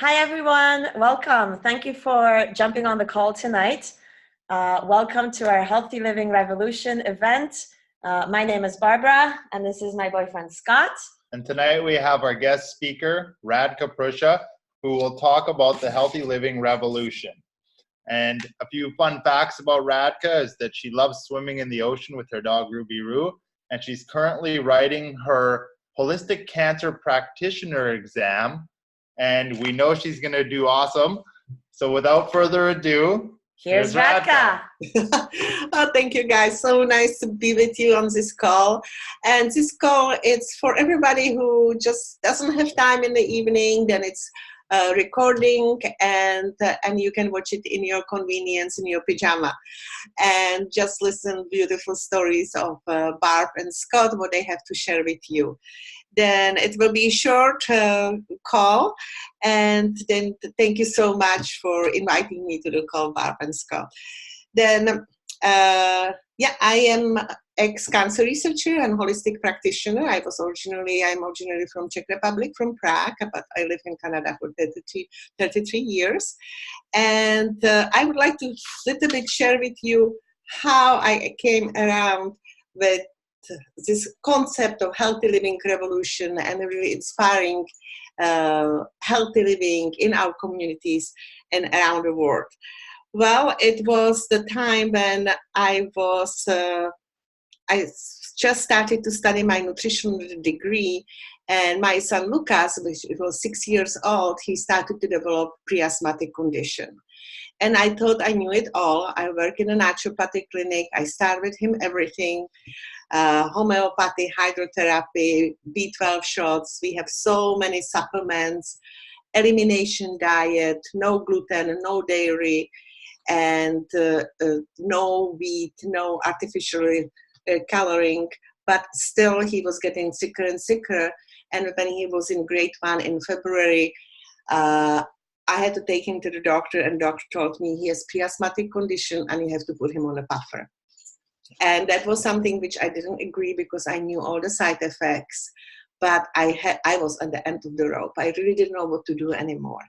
Hi, everyone. Welcome. Thank you for jumping on the call tonight. Welcome to our Healthy Living Revolution event. My name is Barbara, and this is my boyfriend, Scott. And tonight we have our guest speaker, Radka Prussia, who will talk about the Healthy Living Revolution. And a few fun facts about Radka is that she loves swimming in the ocean with her dog, Ruby Roo, and she's currently writing her holistic cancer practitioner exam, and we know she's going to do awesome. So without further ado, here's Radka. Oh, thank you, guys. So nice to be with you on this call. And this call, it's for everybody who just doesn't have time in the evening. Then it's recording, and you can watch it in your convenience, in your pajama, and just listen beautiful stories of Barb and Scott, what they have to share with you. Then it will be a short call, and then thank you so much for inviting me to the call, Barb and Scott. Then, I am ex-cancer researcher and holistic practitioner. I'm originally from Czech Republic, from Prague, but I live in Canada for 33 years. And I would like to little bit share with you how I came around with this concept of healthy living revolution and really inspiring healthy living in our communities and around the world. Well, it was the time when I just started to study my nutrition degree, and my son Lucas, which was 6 years old, he started to develop pre-asthmatic condition. And I thought I knew it all. I work in a naturopathic clinic. I start with him everything. Homeopathy, hydrotherapy, B12 shots. We have so many supplements, elimination diet, no gluten, no dairy, and no wheat, no artificial coloring. But still, he was getting sicker and sicker. And when he was in grade 1 in February, I had to take him to the doctor, and doctor told me he has pre-asthmatic condition and you have to put him on a puffer. And that was something which I didn't agree, because I knew all the side effects, but I was at the end of the rope. I really didn't know what to do anymore.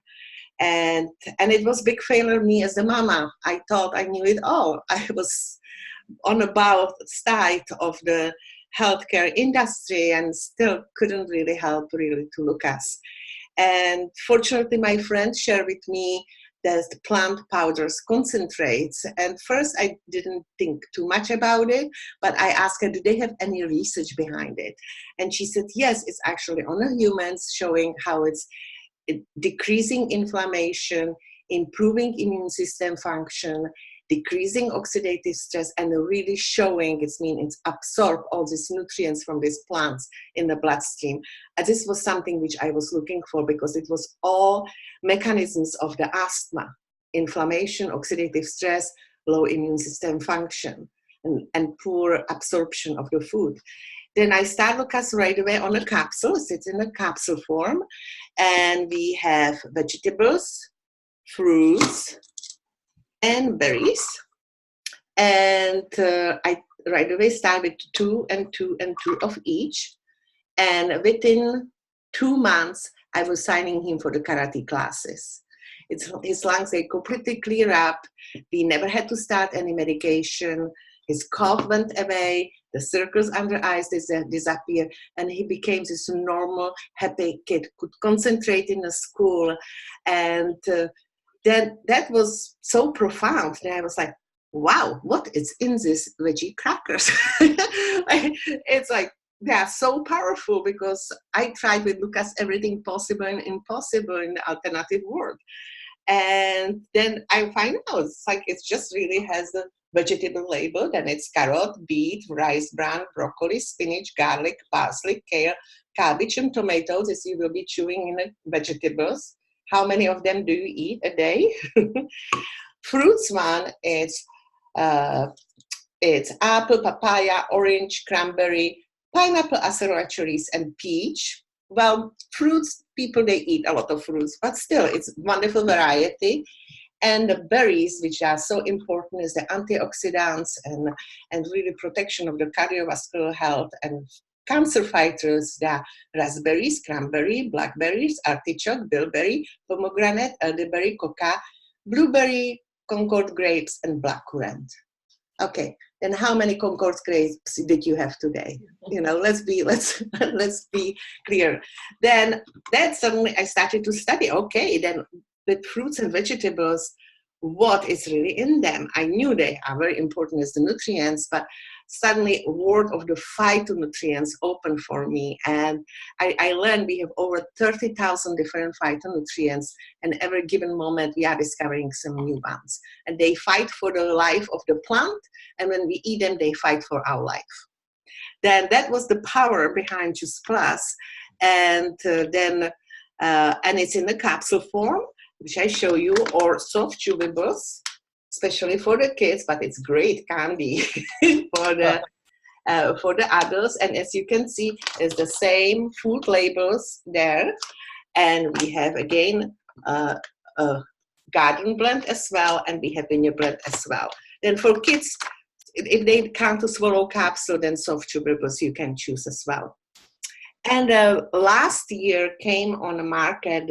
And it was big failure me as a mama. I thought I knew it all. I was on the both side of the healthcare industry and still couldn't really help to Lucas. And fortunately, my friend shared with me the plant powders concentrates. And first, I didn't think too much about it, but I asked her, do they have any research behind it? And she said, yes, it's actually on the humans, showing how it's decreasing inflammation, improving immune system function, decreasing oxidative stress, and really showing it's absorb all these nutrients from these plants in the bloodstream. And this was something which I was looking for, because it was all mechanisms of the asthma, inflammation, oxidative stress, low immune system function, and poor absorption of the food. Then I start Lucas right away on a capsule. It's in a capsule form. And we have vegetables, fruits, and berries. And I right away start with 2 and 2 and 2 of each. And within 2 months, I was signing him for the karate classes. His lungs, they completely clear up. We never had to start any medication. His cough went away. The circles under eyes disappeared, and he became this normal, happy kid, could concentrate in the school. And that was so profound. And I was like, wow, what is in this veggie crackers? It's like, they are so powerful, because I tried with Lucas everything possible and impossible in the alternative world. And then I find out it just really has the vegetable label. Then it's carrot, beet, rice bran, broccoli, spinach, garlic, parsley, kale, cabbage, and tomatoes, as you will be chewing in the vegetables. How many of them do you eat a day? Fruits one, it's apple, papaya, orange, cranberry, pineapple, acerola cherries, and peach. Well, fruits, people, they eat a lot of fruits, but still, it's wonderful variety. And the berries, which are so important, is the antioxidants and really protection of the cardiovascular health and cancer fighters. There are raspberries, cranberry, blackberries, artichoke, bilberry, pomegranate, elderberry, coca, blueberry, Concord grapes, and blackcurrant. Okay, then how many Concord grapes did you have today? You know, let's be clear. Then suddenly I started to study. Okay, then the fruits and vegetables, what is really in them? I knew they are very important as the nutrients, but suddenly world of the phytonutrients opened for me, and I learned we have over 30,000 different phytonutrients, and every given moment we are discovering some new ones, and they fight for the life of the plant, and when we eat them they fight for our life. Then that was the power behind Juice Plus, and it's in the capsule form, which I show you, or soft chewables, especially for the kids, but it's great candy for the adults. And as you can see, it's the same food labels there. And we have, again, a garden blend as well, and we have vineyard blend as well. Then for kids, if they can't swallow capsule, then soft chewables you can choose as well. And last year came on the market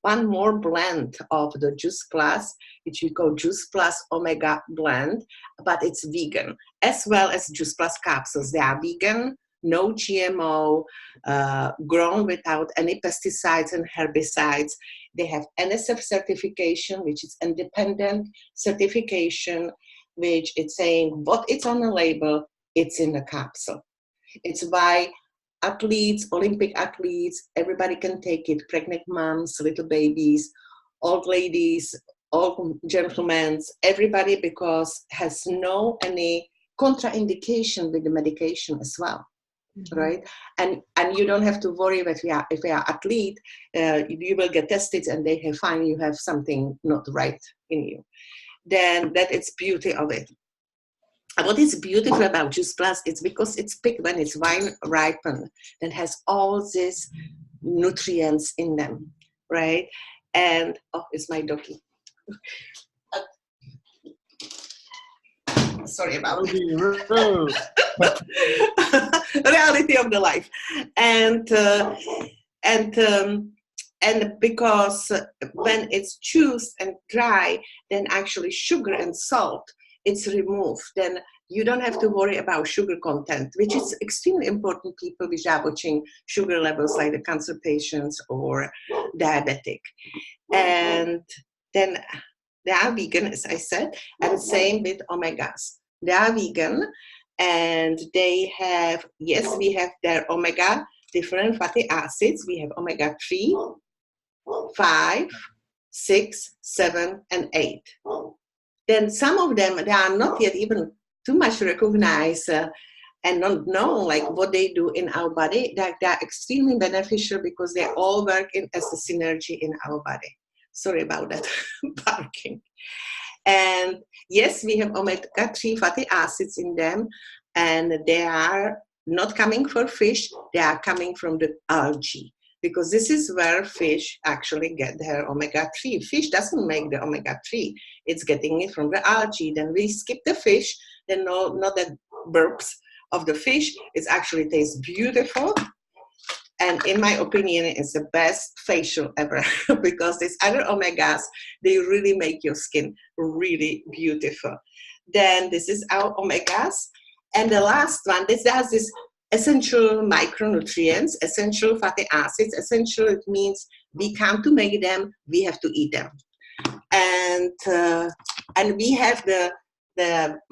one more blend of the Juice Plus, which we call Juice Plus Omega blend, but it's vegan, as well as Juice Plus capsules. They are vegan, no GMO, grown without any pesticides and herbicides. They have NSF certification, which is independent certification, which is saying what it's on the label, it's in the capsule. It's by athletes, Olympic athletes, everybody can take it, pregnant moms, little babies, old ladies, old gentlemen, everybody, because has no any contraindication with the medication as well, right? And you don't have to worry if you are athlete, you will get tested and they find you have something not right in you. Then that is beauty of it. And what is beautiful about Juice Plus, it's because it's picked when it's wine ripened, and has all these nutrients in them, right? And, oh, it's my doggy. Sorry about that. Reality of the life. And because when it's juiced and dry, then actually sugar and salt, it's removed. Then you don't have to worry about sugar content, which is extremely important. People which are watching sugar levels, like the cancer patients or diabetic. And then they are vegan, as I said, and same with omegas. They are vegan, and they have, yes, we have their omega, different fatty acids. We have omega-3, 5, 6, 7, and 8. Then some of them, they are not yet even too much recognized and not know like what they do in our body. They are extremely beneficial because they all work as a synergy in our body. Sorry about that barking. And yes, we have omega-3 fatty acids in them, and they are not coming from fish, they are coming from the algae. Because this is where fish actually get their omega-3. Fish doesn't make the omega-3. It's getting it from the algae. Then we skip the fish, then not the burps of the fish. It actually tastes beautiful. And in my opinion, it's the best facial ever because these other omegas, they really make your skin really beautiful. Then this is our omegas. And the last one, this has this essential micronutrients, essential fatty acids. Essential, it means we come to make them, we have to eat them. And we have the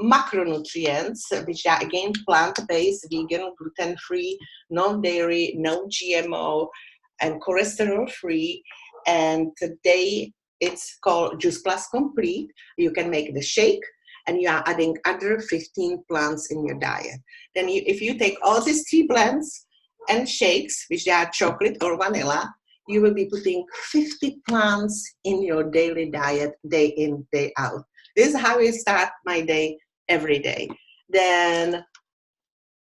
macronutrients, which are again plant-based, vegan, gluten-free, non-dairy, no GMO, and cholesterol-free. And today it's called Juice Plus Complete. You can make the shake, and you are adding other 15 plants in your diet. Then if you take all these 3 blends and shakes, which are chocolate or vanilla, you will be putting 50 plants in your daily diet, day in, day out. This is how I start my day every day. Then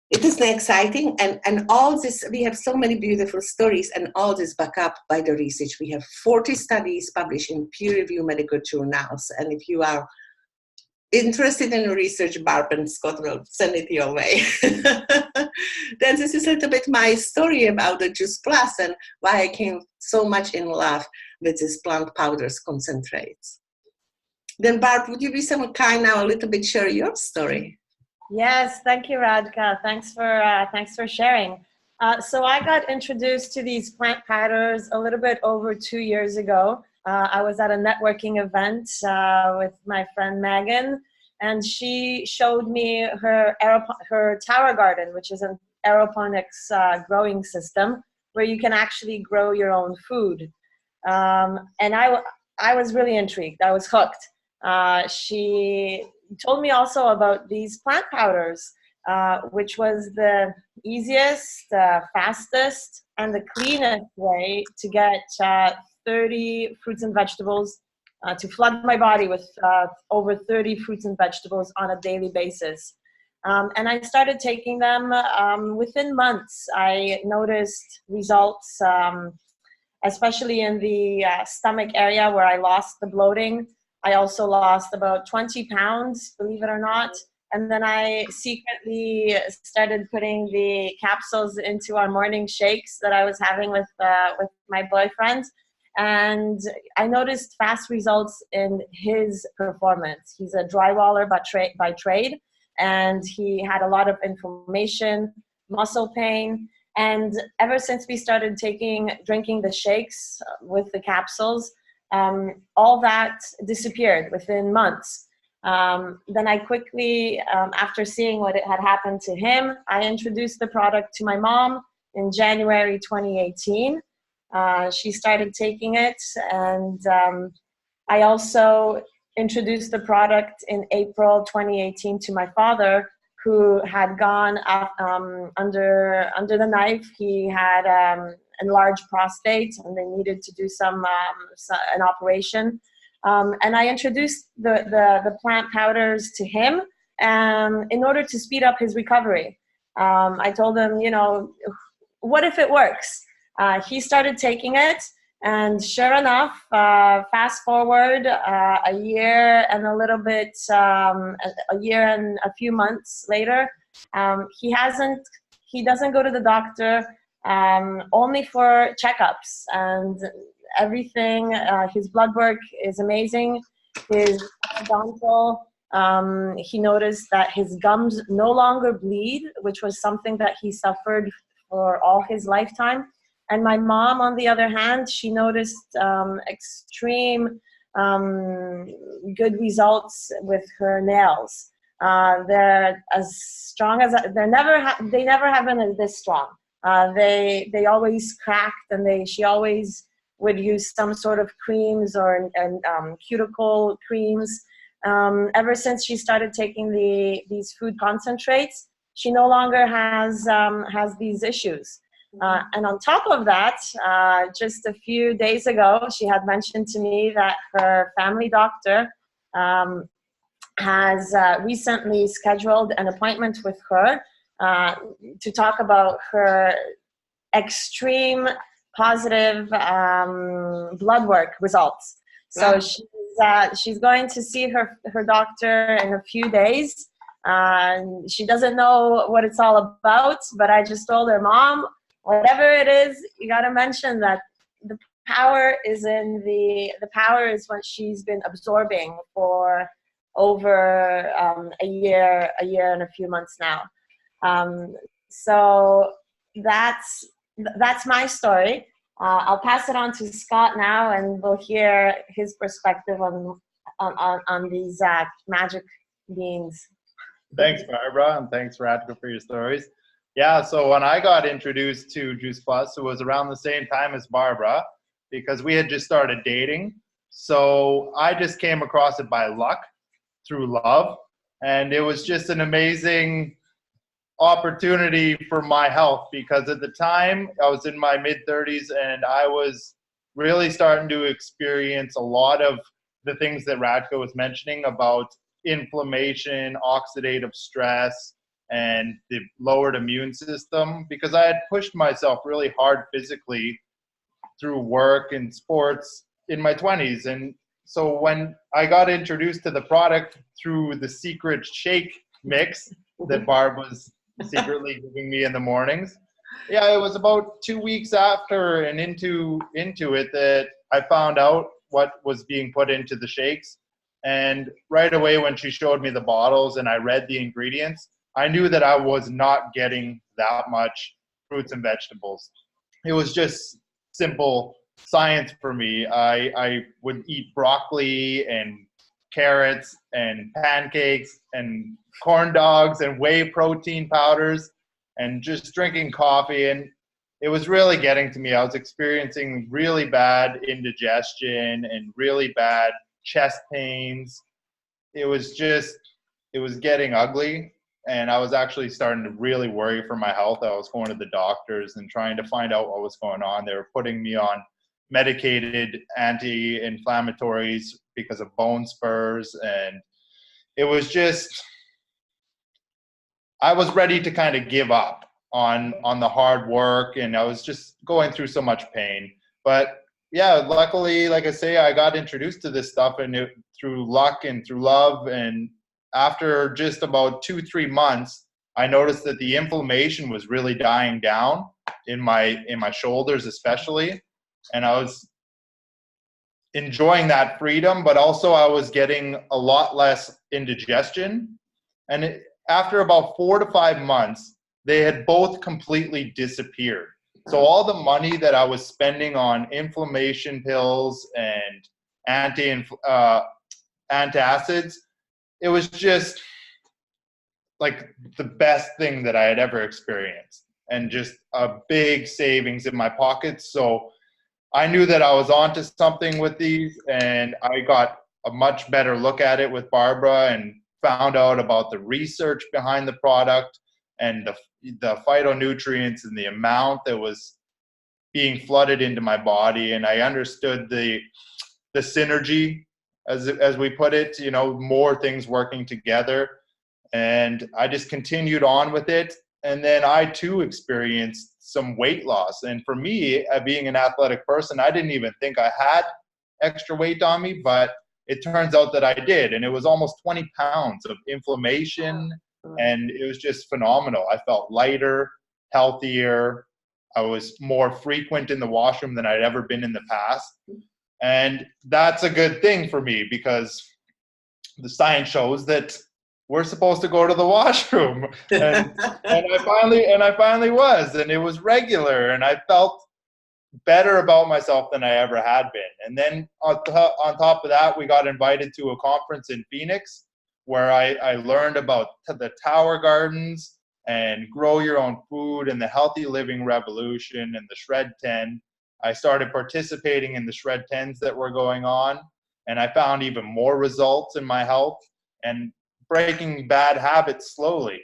it is exciting, and all this, we have so many beautiful stories, and all this back up by the research. We have 40 studies published in peer-reviewed medical journals, and if you are interested in research, Barb and Scott will send it your way. Then this is a little bit my story about the Juice Plus and why I came so much in love with these plant powders concentrates. Then Barb, would you be so kind now a little bit share your story? Yes, thank you, Radka. Thanks for sharing. So I got introduced to these plant powders a little bit over 2 years ago. I was at a networking event with my friend Megan, and she showed me her tower garden, which is an aeroponics growing system where you can actually grow your own food. And I was really intrigued. I was hooked. She told me also about these plant powders, which was the easiest, fastest, and the cleanest way to get 30 fruits and vegetables, to flood my body with over 30 fruits and vegetables on a daily basis. And I started taking them within months. I noticed results, especially in the stomach area where I lost the bloating. I also lost about 20 pounds, believe it or not. And then I secretly started putting the capsules into our morning shakes that I was having with my boyfriend. And I noticed fast results in his performance. He's a drywaller by trade, and he had a lot of inflammation, muscle pain. And ever since we started drinking the shakes with the capsules, all that disappeared within months. Then I quickly, after seeing what had happened to him, I introduced the product to my mom in January 2018. She started taking it, and I also introduced the product in April 2018 to my father, who had gone under the knife. He had enlarged prostate, and they needed to do an operation. And I introduced the plant powders to him in order to speed up his recovery. I told him, what if it works? He started taking it, and sure enough, fast forward a year and a little bit, a year and a few months later, he doesn't go to the doctor, only for checkups, and everything. His blood work is amazing. His orthodontal, he noticed that his gums no longer bleed, which was something that he suffered for all his lifetime. And my mom, on the other hand, she noticed extreme good results with her nails. They're as strong as they never have been this strong. They always cracked, and she always would use some sort of creams or cuticle creams. Ever since she started taking these food concentrates, she no longer has these issues. And on top of that, just a few days ago, she had mentioned to me that her family doctor has recently scheduled an appointment with her to talk about her extreme positive blood work results. So she's going to see her doctor in a few days. She doesn't know what it's all about, but I just told her, Mom, whatever it is, you got to mention that the power is what she's been absorbing for over a year and a few months now. So that's my story. I'll pass it on to Scott now, and we'll hear his perspective on these magic beans. Thanks, Barbara, and thanks, Radka, for your stories. Yeah, so when I got introduced to Juice Plus, it was around the same time as Barbara, because we had just started dating. So I just came across it by luck, through love, and it was just an amazing opportunity for my health, because at the time I was in my mid-30s and I was really starting to experience a lot of the things that Radka was mentioning about inflammation, oxidative stress, and the lowered immune system, because I had pushed myself really hard physically through work and sports in my 20s. And so when I got introduced to the product through the secret shake mix that Barb was secretly giving me in the mornings, yeah, it was about 2 weeks after and into it that I found out what was being put into the shakes. And right away when she showed me the bottles and I read the ingredients, I knew that I was not getting that much fruits and vegetables. It was just simple science for me. I would eat broccoli and carrots and pancakes and corn dogs and whey protein powders and just drinking coffee. And it was really getting to me. I was experiencing really bad indigestion and really bad chest pains. It was getting ugly. And I was actually starting to really worry for my health. I was going to the doctors and trying to find out what was going on. They were putting me on medicated anti-inflammatories because of bone spurs. And it was just, I was ready to kind of give up on the hard work. And I was just going through so much pain. But yeah, luckily, like I say, I got introduced to this stuff through luck and through love. And after just about 2-3 months, I noticed that the inflammation was really dying down in my shoulders, especially. And I was enjoying that freedom, but also I was getting a lot less indigestion. And after about 4 to 5 months, they had both completely disappeared. So all the money that I was spending on inflammation pills and antacids, it was just like the best thing that I had ever experienced, and just a big savings in my pockets. So I knew that I was onto something with these, and I got a much better look at it with Barbara and found out about the research behind the product and the phytonutrients and the amount that was being flooded into my body. And I understood the synergy, as we put it, more things working together. And I just continued on with it. And then I too experienced some weight loss. And for me, being an athletic person, I didn't even think I had extra weight on me, but it turns out that I did. And it was almost 20 pounds of inflammation. And it was just phenomenal. I felt lighter, healthier. I was more frequent in the washroom than I'd ever been in the past. And that's a good thing for me, because the science shows that we're supposed to go to the washroom. And I finally was, and it was regular, and I felt better about myself than I ever had been. And then on top of that, we got invited to a conference in Phoenix where I learned about the Tower Gardens and Grow Your Own Food and the Healthy Living Revolution and the Shred 10. I started participating in the Shred 10s that were going on, and I found even more results in my health and breaking bad habits slowly.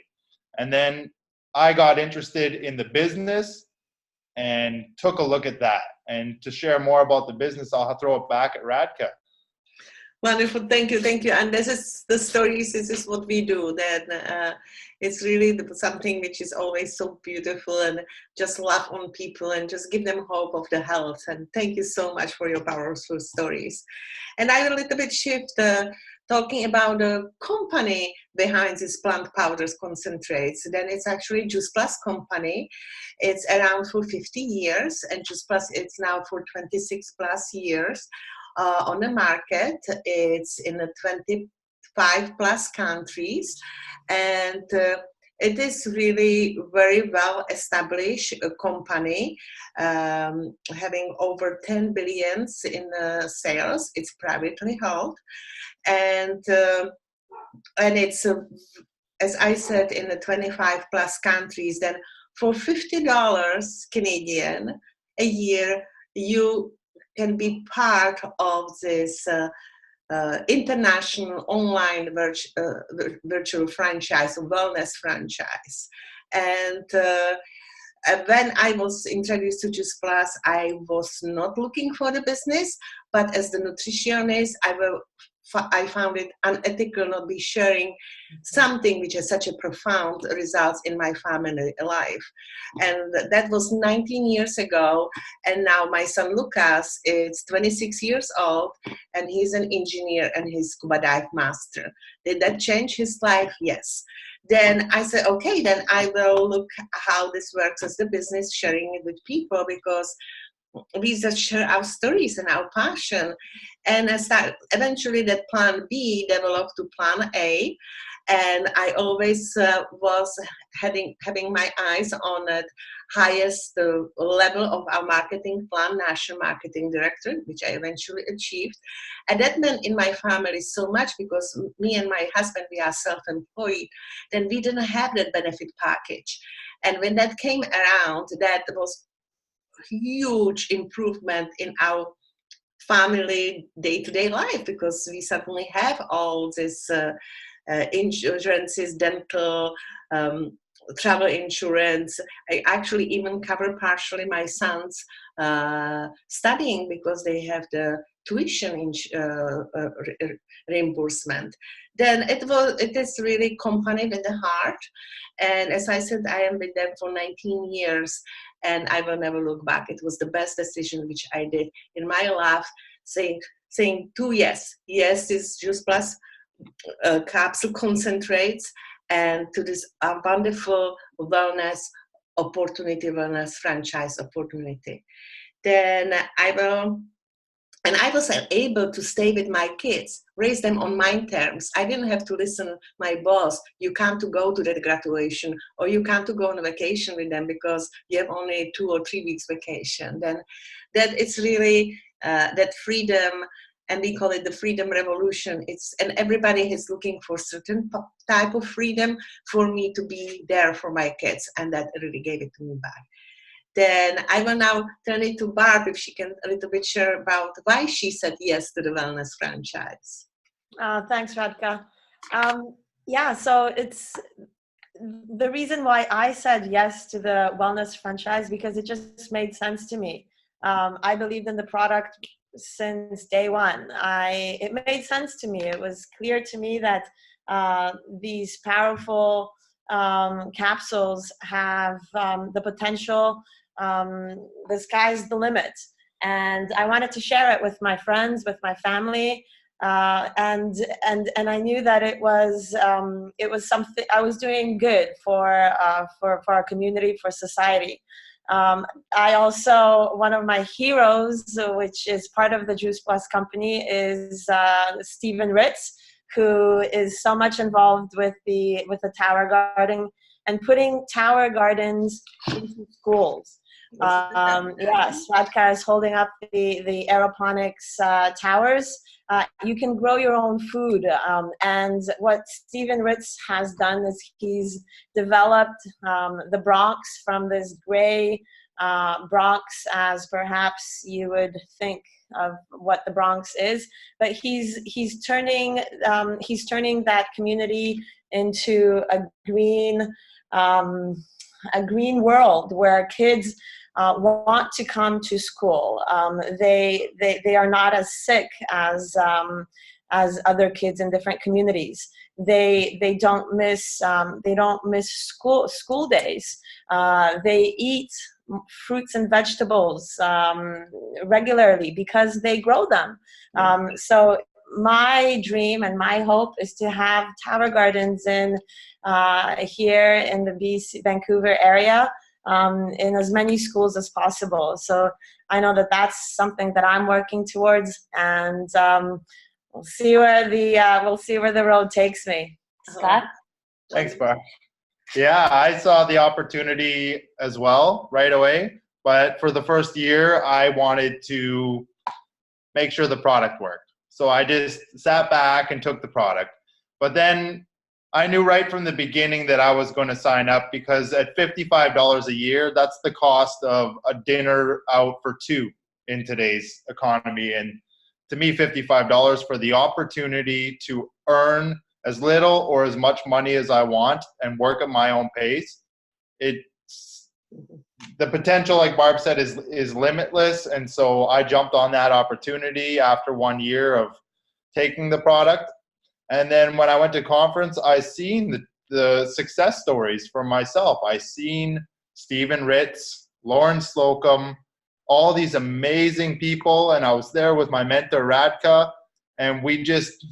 And then I got interested in the business and took a look at that. And to share more about the business, I'll throw it back at Radka. Wonderful, thank you. And this is the stories. This is what we do. Then it's really something which is always so beautiful, and just love on people and just give them hope of the health. And thank you so much for your powerful stories. And I will a little bit shift talking about the company behind these plant powders concentrates. Then it's actually Juice Plus company. It's around for 50 years, and Juice Plus it's now for 26 plus years. On the market. It's in the 25 plus countries, and it is really very well established company, having over 10 billions in sales. It's privately held, and it's as I said, in the 25 plus countries. Then for $50 Canadian a year, you can be part of this international online virtual franchise, or wellness franchise. And when I was introduced to Juice Plus, I was not looking for the business, but as the nutritionist, I I found it unethical not be sharing something which has such a profound results in my family life. And that was 19 years ago. And now my son Lucas is 26 years old, and he's an engineer and he's scuba dive master. Did that change his life? Yes. Then I said, okay, then I will look how this works as the business, sharing it with people, because we just share our stories and our passion. And eventually that plan B developed to plan A. And I always was having my eyes on the highest level of our marketing plan, national marketing director, which I eventually achieved. And that meant in my family so much, because me and my husband, we are self-employed, then we didn't have that benefit package. And when that came around, that was huge improvement in our family day-to-day life, because we suddenly have all this insurances, dental, travel insurance. I actually even cover partially my son's studying, because they have the tuition reimbursement. Then it is really company with the heart. And as I said, I am with them for 19 years, and I will never look back. It was the best decision which I did in my life, saying to yes is Juice Plus capsule concentrates, and to this wonderful wellness franchise opportunity. Then I was able to stay with my kids, raise them on my terms. I didn't have to listen to my boss, you can't go to that graduation, or you can't go on a vacation with them because you have only 2 or 3 weeks vacation. Then that it's really that freedom, and we call it the freedom revolution. And everybody is looking for certain type of freedom. For me to be there for my kids, and that really gave it to me back. Then I will now turn it to Barb, if she can a little bit share about why she said yes to the wellness franchise. Thanks, Radka. Yeah, so it's the reason why I said yes to the wellness franchise, because it just made sense to me. I believed in the product since day one. It made sense to me. It was clear to me that these powerful capsules have the potential. The sky's the limit, and I wanted to share it with my friends, with my family, and I knew that it was something I was doing good for our community, for society. I also, one of my heroes, which is part of the Juice Plus company, is Stephen Ritz, who is so much involved with the Tower Garden and putting Tower Gardens into schools. Yes, Radka is holding up the aeroponics towers. You can grow your own food. And what Stephen Ritz has done is he's developed the Bronx from this gray Bronx, as perhaps you would think of what the Bronx is, but he's turning that community into a green world where kids want to come to school. They are not as sick as other kids in different communities. They don't miss school days. They eat fruits and vegetables regularly because they grow them. So my dream and my hope is to have Tower Gardens here in the BC, Vancouver area, in as many schools as possible. So I know that that's something that I'm working towards, and we'll see where the road takes me. Scott? Thanks, Barb. Yeah, I saw the opportunity as well right away, but for the first year, I wanted to make sure the product worked. So I just sat back and took the product. But then I knew right from the beginning that I was going to sign up, because at $55 a year, that's the cost of a dinner out for 2 in today's economy. And to me, $55 for the opportunity to earn as little or as much money as I want and work at my own pace, the potential, like Barb said, is limitless. And so I jumped on that opportunity after 1 year of taking the product. And then when I went to conference, I seen the success stories for myself. I seen Stephen Ritz, Lauren Slocum, all these amazing people. And I was there with my mentor, Radka, and we just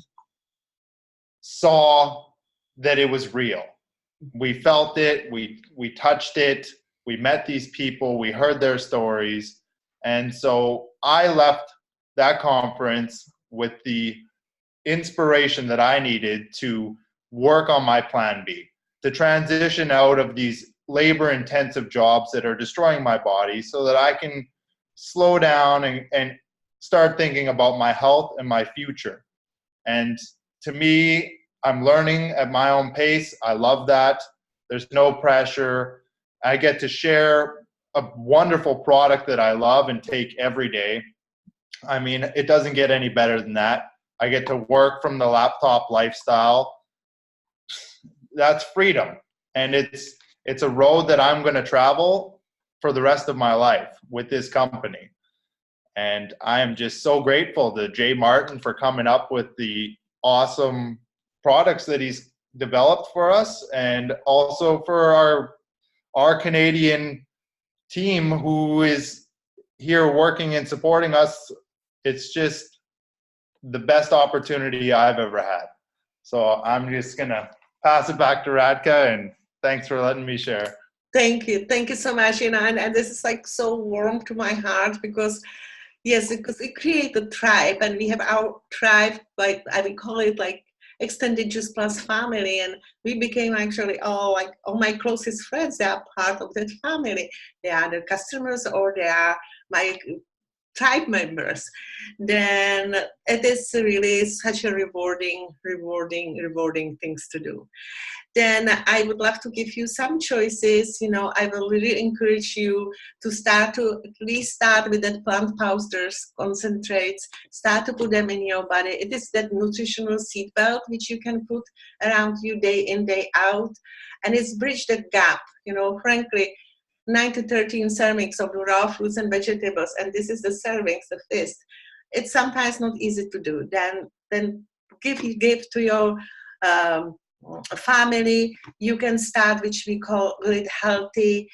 saw that it was real. We felt it, we touched it, we met these people, we heard their stories. And so I left that conference with the inspiration that I needed to work on my plan B, to transition out of these labor-intensive jobs that are destroying my body so that I can slow down and start thinking about my health and my future. And to me, I'm learning at my own pace. I love that. There's no pressure. I get to share a wonderful product that I love and take every day. I mean, it doesn't get any better than that. I get to work from the laptop lifestyle. That's freedom. And it's a road that I'm going to travel for the rest of my life with this company. And I am just so grateful to Jay Martin for coming up with the awesome products that he's developed for us, and also for our Canadian team who is here working and supporting us. It's just the best opportunity I've ever had. So I'm just going to pass it back to Radka, and thanks for letting me share. Thank you so much, and this is like so warm to my heart, because yes, because we create a tribe, and we have our tribe, like I would call it like extended Juice Plus family, and we became actually all my closest friends. They are part of that family. They are the customers, or they are my tribe members. Then it is really such a rewarding things to do. Then I would love to give you some choices. I will really encourage you to at least start with that plant powders, concentrates, start to put them in your body. It is that nutritional seat belt which you can put around you day in, day out. And it's bridged that gap. Frankly, 9 to 13 servings of raw fruits and vegetables, and this is the servings, the fist. It's sometimes not easy to do. Then give to your family. You can start, which we call it healthy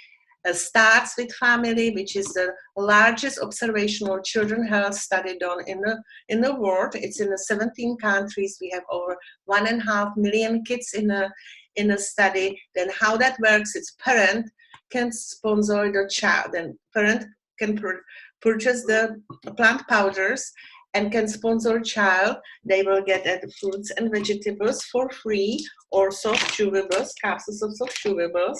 starts with family, which is the largest observational children health study done in the world. It's in 17 countries. We have over 1.5 million kids in a study. Then how that works, it's parent can sponsor the child, and parent can purchase the plant powders and can sponsor child. They will get fruits and vegetables for free, or soft chewables, capsules of soft chewables.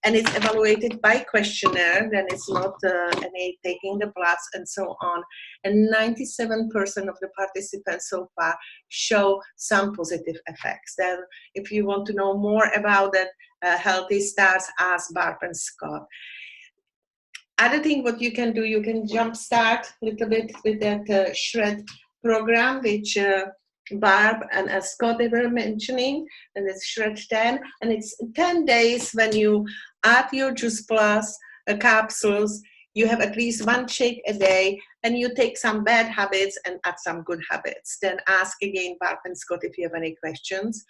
And it's evaluated by questionnaire, then it's not any taking the bloods and so on. And 97% of the participants so far show some positive effects. Then if you want to know more about that healthy starts, ask Barb and Scott. Other thing what you can do, you can jumpstart a little bit with that shred program, which Barb and Scott, they were mentioning, and it's Shred 10, and it's 10 days when you add your Juice Plus capsules, you have at least one shake a day, and you take some bad habits and add some good habits. Then ask again Barb and Scott if you have any questions.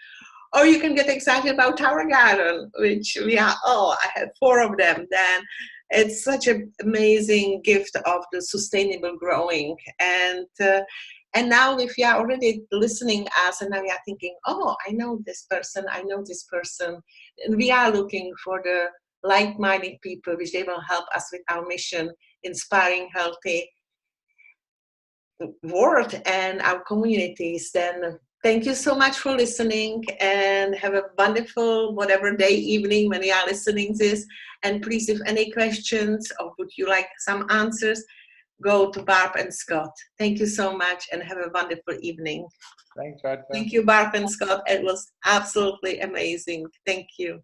Or you can get excited about Tower Garden, which I have 4 of them. Then it's such an amazing gift of the sustainable growing. And now if you are already listening us and now you are thinking, oh, I know this person, and we are looking for the like-minded people which they will help us with our mission, inspiring healthy world and our communities. Then thank you so much for listening, and have a wonderful whatever day, evening when you are listening to this. And please, if any questions or would you like some answers, go to Barb and Scott. Thank you so much, and have a wonderful evening. Thanks, Radka. Thank you, Barb and Scott. It was absolutely amazing. Thank you.